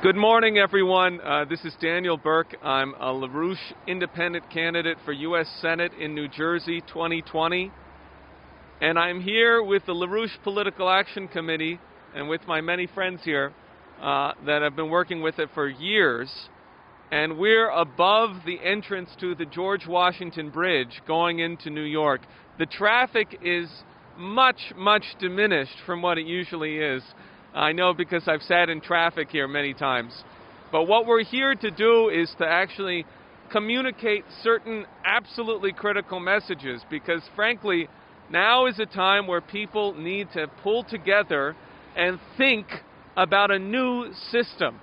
Good morning, everyone. This is Daniel Burke. I'm a LaRouche independent candidate for U.S. Senate in New Jersey 2020. And I'm here with the LaRouche Political Action Committee and with my many friends here that have been working with it for years. And we're above the entrance to the George Washington Bridge going into New York. The traffic is much, much diminished from what it usually is. I know because I've sat in traffic here many times. But what we're here to do is to actually communicate certain absolutely critical messages, because frankly, now is a time where people need to pull together and think about a new system.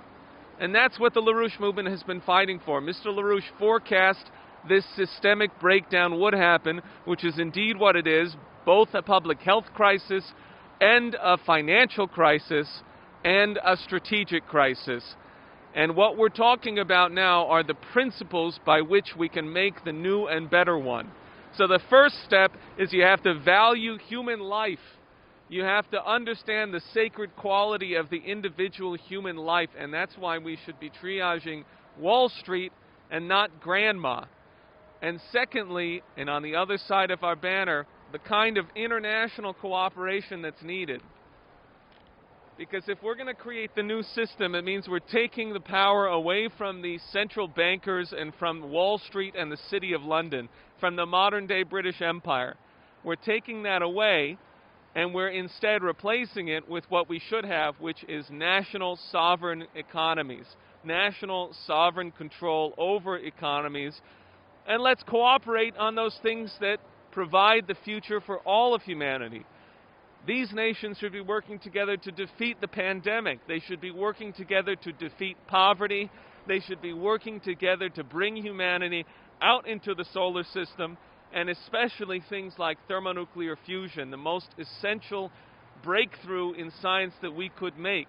And that's what the LaRouche movement has been fighting for. Mr. LaRouche forecast this systemic breakdown would happen, which is indeed what it is, both a public health crisis and a financial crisis and a strategic crisis. And what we're talking about now are the principles by which we can make the new and better one. So the first step is you have to value human life. You have to understand the sacred quality of the individual human life, and that's why we should be triaging Wall Street and not grandma. And secondly, and on the other side of our banner, the kind of international cooperation that's needed. Because if we're going to create the new system, it means we're taking the power away from the central bankers and from Wall Street and the City of London, from the modern-day British Empire. We're taking that away, and we're instead replacing it with what we should have, which is national sovereign economies, national sovereign control over economies. And let's cooperate on those things that provide the future for all of humanity. These nations should be working together to defeat the pandemic. They should be working together to defeat poverty. They should be working together to bring humanity out into the solar system, and especially things like thermonuclear fusion, the most essential breakthrough in science that we could make.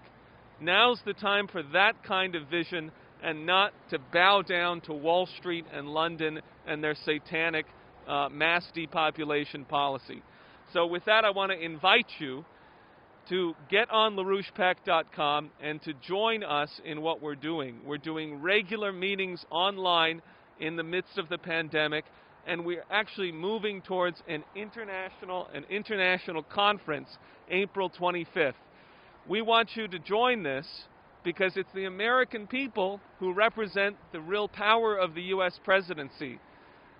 Now's the time for that kind of vision, and not to bow down to Wall Street and London and their satanic mass depopulation policy. So with that, I want to invite you to get on LaRouchePAC.com and to join us in what we're doing. We're doing regular meetings online in the midst of the pandemic, and we're actually moving towards an international conference, April 25th. We want you to join this because it's the American people who represent the real power of the U.S. presidency.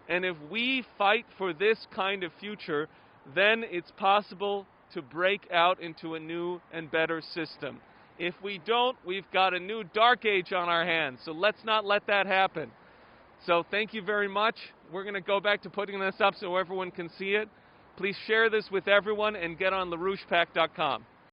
And if we fight for this kind of future, then it's possible to break out into a new and better system. If we don't, we've got a new dark age on our hands, so let's not let that happen. So thank you very much. We're going to go back to putting this up so everyone can see it. Please share this with everyone and get on LaRouchePAC.com.